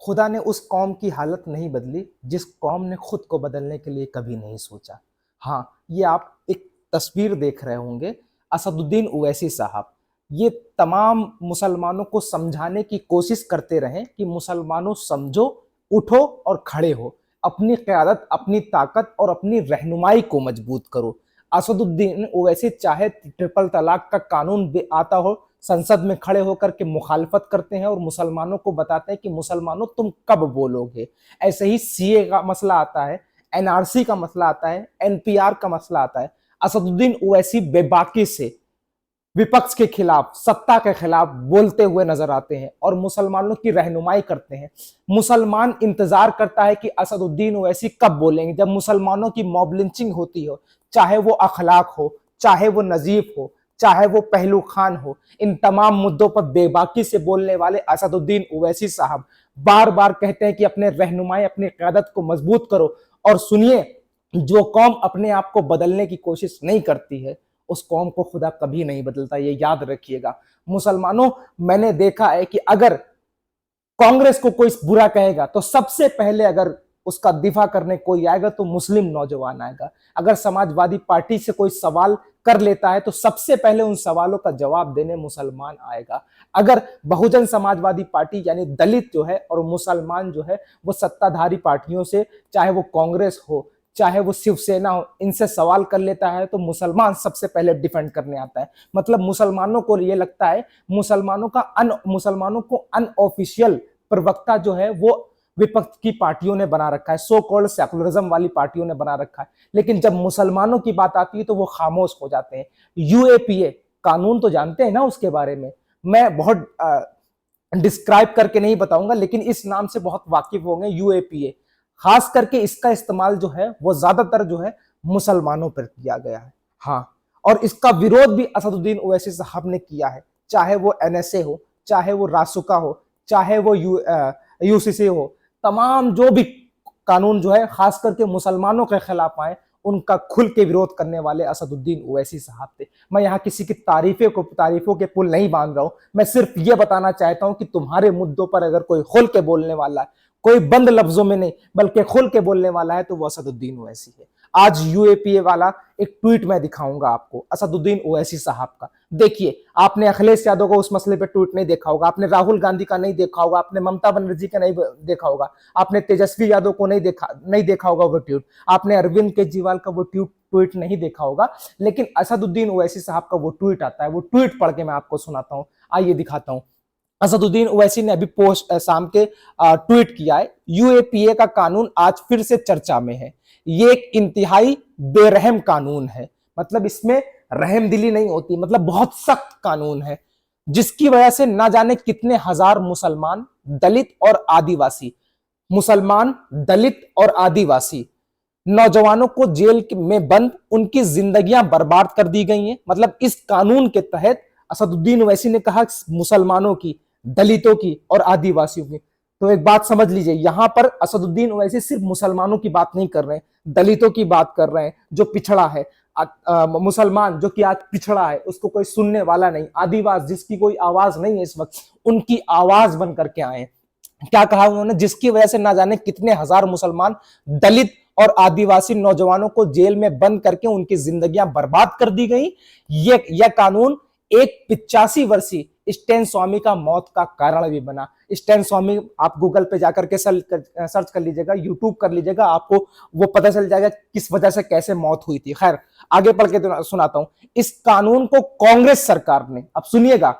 खुदा ने उस कौम की हालत नहीं बदली जिस कौम ने खुद को बदलने के लिए कभी नहीं सोचा। हाँ, ये आप एक तस्वीर देख रहे होंगे, असदुद्दीन ओवैसी साहब। ये तमाम मुसलमानों को समझाने की कोशिश करते रहे कि मुसलमानों समझो, उठो और खड़े हो, अपनी क़यादत, अपनी ताकत और अपनी रहनुमाई को मजबूत करो। असदुद्दीन ओवैसी चाहे ट्रिपल तलाक का कानून आता हो, संसद में खड़े होकर के मुखालफत करते हैं और मुसलमानों को बताते हैं कि मुसलमानों तुम कब बोलोगे। ऐसे ही सीए का मसला आता है, एनआरसी का मसला आता है, एनपीआर का मसला आता है। असदुद्दीन ओवैसी बेबाकी से विपक्ष के खिलाफ, सत्ता के खिलाफ बोलते हुए नजर आते हैं और मुसलमानों की रहनुमाई करते हैं। मुसलमान इंतजार करता है कि असदुद्दीन ओवैसी कब बोलेंगे, जब मुसलमानों की मॉब लिंचिंग होती हो, चाहे वो अखलाक हो, चाहे वो नजीफ हो, चाहे वो पहलू खान हो। इन तमाम मुद्दों पर बेबाकी से बोलने वाले असदुद्दीन ओवैसी साहब बार बार कहते हैं कि अपने रहनुमाई, अपनी क़यादत को मजबूत करो। और सुनिए, जो कौम अपने आप को बदलने की कोशिश नहीं करती है उस कौम को खुदा कभी नहीं बदलता, ये याद रखिएगा। मुसलमानों, मैंने देखा है कि अगर कांग्रेस को कोई बुरा कहेगा तो सबसे पहले अगर उसका दिफा करने कोई आएगा तो मुस्लिम नौजवान आएगा। अगर समाजवादी पार्टी से कोई सवाल कर लेता है तो सबसे पहले उन सवालों का जवाब देने मुसलमान आएगा। अगर बहुजन समाजवादी पार्टी यानी दलित जो है और मुसलमान जो है वो सत्ताधारी पार्टियों से, चाहे वो कांग्रेस हो, चाहे वो शिवसेना हो, इनसे सवाल कर लेता है तो मुसलमान सबसे पहले डिफेंड करने आता है। मतलब मुसलमानों को ये लगता है, मुसलमानों को अनऑफिशियल प्रवक्ता जो है वो विपक्ष की पार्टियों ने बना रखा है, सो कॉल्ड सेकुलरिज्म वाली पार्टियों ने बना रखा है। लेकिन जब मुसलमानों की बात आती है तो वो खामोश हो जाते हैं। यूएपीए कानून तो जानते हैं ना, उसके बारे में मैं बहुत डिस्क्राइब करके नहीं बताऊंगा, लेकिन इस नाम से बहुत वाकिफ होंगे। यूएपीए खास करके इसका इस्तेमाल जो है वो ज्यादातर जो है मुसलमानों पर किया गया है। हाँ, और इसका विरोध भी असदुद्दीन ओवैसी साहब ने किया है, चाहे वो एनएसए हो, चाहे वो रासुका हो, चाहे वो यूसीसी हो। तमाम जो भी कानून जो है खास करके मुसलमानों के खिलाफ आए, उनका खुल के विरोध करने वाले असदुद्दीन ओवैसी साहब थे। मैं यहाँ किसी की तारीफों के पुल नहीं बांध रहा हूं, मैं सिर्फ ये बताना चाहता हूं कि तुम्हारे मुद्दों पर अगर कोई खुल के बोलने वाला है, कोई बंद लफ्जों में नहीं बल्कि खुल के बोलने वाला है, तो वो असदुद्दीन ओवैसी है। आज यूएपीए वाला एक ट्वीट मैं दिखाऊंगा आपको असदुद्दीन ओवैसी साहब का। देखिए, आपने अखिलेश यादव को उस मसले पे ट्वीट नहीं देखा होगा, आपने राहुल गांधी का नहीं देखा होगा, आपने ममता बनर्जी का नहीं देखा होगा, आपने तेजस्वी यादव को नहीं देखा होगा वो ट्वीट, आपने अरविंद केजरीवाल का वो ट्वीट नहीं देखा होगा। लेकिन असदुद्दीन ओवैसी साहब का वो ट्वीट आता है, वो ट्वीट पढ़ के मैं आपको सुनाता हूं। आइए दिखाता हूं। असदुद्दीन ओवैसी ने अभी पोस्ट शाम के ट्वीट किया है, यूएपीए का कानून आज फिर से चर्चा में है। ये एक इंतहाई बेरहम कानून है, मतलब इसमें रहम दिली नहीं होती, मतलब बहुत सख्त कानून है, जिसकी वजह से ना जाने कितने हजार मुसलमान, दलित और आदिवासी, मुसलमान, दलित और आदिवासी नौजवानों को जेल में बंद, उनकी जिंदगियां बर्बाद कर दी गई हैं। मतलब इस कानून के तहत असदुद्दीन ओवैसी ने कहा मुसलमानों की, दलितों की और आदिवासियों की। तो एक बात समझ लीजिए, यहां पर असदुद्दीन ओवैसी सिर्फ मुसलमानों की बात नहीं कर रहे हैं, दलितों की बात कर रहे हैं जो पिछड़ा है, मुसलमान जो कि आज पिछड़ा है, उसको कोई सुनने वाला नहीं, आदिवासी जिसकी कोई आवाज नहीं है इस वक्त, उनकी आवाज बन करके आए। क्या कहा उन्होंने, जिसकी वजह से ना जाने कितने हजार मुसलमान, दलित और आदिवासी नौजवानों को जेल में बंद करके उनकी जिंदगियां बर्बाद कर दी गई। यह कानून एक 85 वर्षीय स्टैन स्वामी का मौत का कारण भी बना। स्टैन स्वामी आप गूगल पे जाकर के सर्च कर लीजिएगा, यूट्यूब कर लीजिएगा, आपको वो पता चल जाएगा किस वजह से कैसे मौत हुई थी। खैर, आगे पढ़ के सुनाता हूं। इस कानून को कांग्रेस सरकार ने, अब सुनिएगा,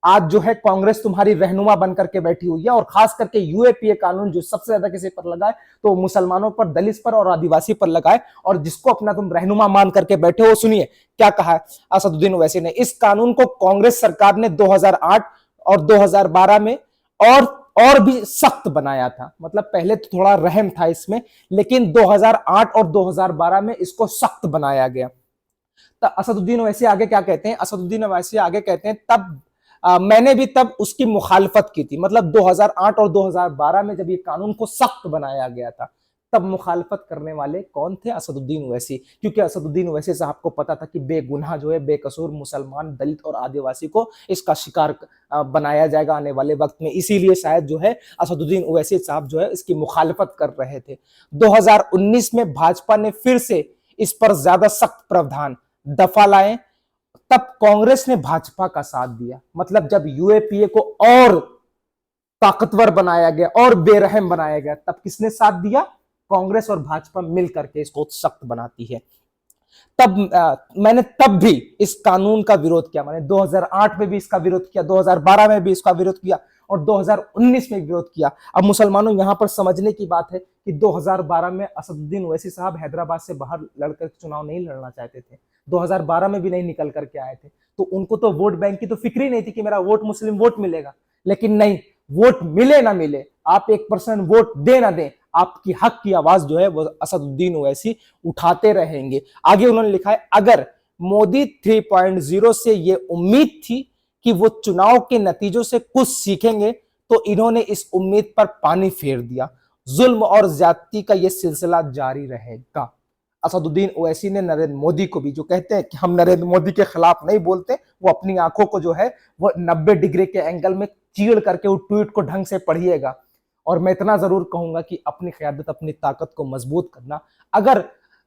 आज जो है कांग्रेस तुम्हारी रहनुमा बनकर के बैठी हुई है, और खास करके यूएपीए कानून जो सबसे ज्यादा किसी पर लगाए तो मुसलमानों पर, दलित पर और आदिवासी पर लगाए, और जिसको अपना तुम रहनुमा मान करके बैठे हो। सुनिए क्या कहा है असदुद्दीन ओवैसी ने। इस कानून को कांग्रेस सरकार ने 2008 और 2012 में और भी सख्त बनाया था। मतलब पहले तो थोड़ा रहम था इसमें, लेकिन 2008 और 2012 में इसको सख्त बनाया गया। तो असदुद्दीन ओवैसी आगे क्या कहते हैं, असदुद्दीन ओवैसी आगे कहते हैं, तब मैंने भी तब उसकी मुखालफत की थी। मतलब 2008 और 2012 में जब ये कानून को सख्त बनाया गया था, तब मुखालफत करने वाले कौन थे? असदुद्दीन ओवैसी, क्योंकि असदुद्दीन ओवैसी साहब को पता था कि बेगुनाह जो है, बेकसूर मुसलमान, दलित और आदिवासी को इसका शिकार बनाया जाएगा आने वाले वक्त में। इसीलिए शायद जो है असदुद्दीन ओवैसी साहब जो है इसकी मुखालफत कर रहे थे। 2019 में भाजपा ने फिर से इस पर ज्यादा सख्त प्रावधान दफा लाए, तब कांग्रेस ने भाजपा का साथ दिया। मतलब जब यूएपीए को और ताकतवर बनाया गया और बेरहम बनाया गया, तब किसने साथ दिया? कांग्रेस और भाजपा मिलकर के इसको सख्त बनाती है। तब मैंने तब भी इस कानून का विरोध किया। मैंने 2008 में भी इसका विरोध किया, 2012 में भी इसका विरोध किया और 2019 में विरोध किया। अब मुसलमानों यहां पर समझने की बात है कि 2012 में असदुद्दीन ओवैसी साहब हैदराबाद से बाहर लड़कर चुनाव नहीं लड़ना चाहते थे, 2012 में भी नहीं निकल करके आए थे, तो उनको तो वोट बैंक की तो फिक्र ही नहीं थी कि मेरा वोट मुस्लिम वोट मिलेगा। लेकिन नहीं, वोट मिले ना मिले, आप 1% वोट दे ना दें, आपकी हक की आवाज जो है वो असदुद्दीन ओवैसी उठाते रहेंगे। आगे उन्होंने लिखा है, अगर मोदी 3.0 से ये उम्मीद थी कि वो चुनाव के नतीजों से कुछ सीखेंगे, तो इन्होंने इस उम्मीद पर पानी फेर दिया। जुल्म और ज्यादती का ये सिलसिला जारी रहेगा। असदुद्दीन ओवैसी ने नरेंद्र मोदी को भी, जो कहते हैं कि हम नरेंद्र मोदी के खिलाफ नहीं बोलते, वो अपनी आंखों को जो है वो 90 डिग्री के एंगल में चीड़ करके वो ट्वीट को ढंग से पढ़िएगा। और मैं इतना जरूर कहूंगा कि अपनी क़यादत, अपनी ताकत को मजबूत करना। अगर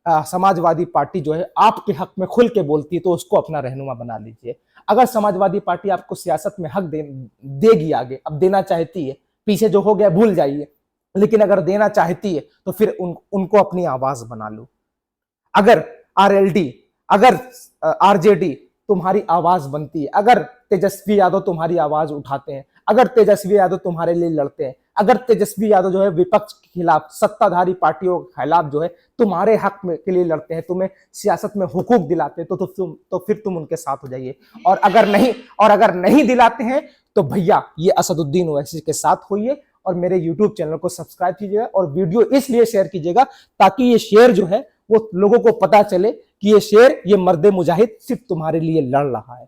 समाजवादी पार्टी जो है आपके हक में खुल के बोलती है तो उसको अपना रहनुमा बना लीजिए। अगर समाजवादी पार्टी आपको सियासत में हक देगी आगे, अब देना चाहती है, पीछे जो हो गया भूल जाइए, लेकिन अगर देना चाहती है तो फिर उनको अपनी आवाज बना लो। अगर आरएलडी, अगर आरजेडी तुम्हारी आवाज बनती है, अगर तेजस्वी यादव तुम्हारी आवाज उठाते हैं, अगर तेजस्वी यादव तुम्हारे लिए लड़ते हैं, अगर तेजस्वी यादव जो है विपक्ष के खिलाफ, सत्ताधारी पार्टियों के खिलाफ जो है तुम्हारे हक में के लिए लड़ते हैं, तुम्हें सियासत में हुकूक दिलाते हैं, तो फिर तुम उनके साथ हो जाइए। और अगर नहीं दिलाते हैं तो भैया ये असदुद्दीन ओवैसी के साथ होइए और मेरे YouTube चैनल को सब्सक्राइब कीजिएगा और वीडियो इसलिए शेयर कीजिएगा ताकि ये शेयर जो है वो लोगों को पता चले कि ये शेर, ये मर्दे मुजाहिद सिर्फ तुम्हारे लिए लड़ रहा है।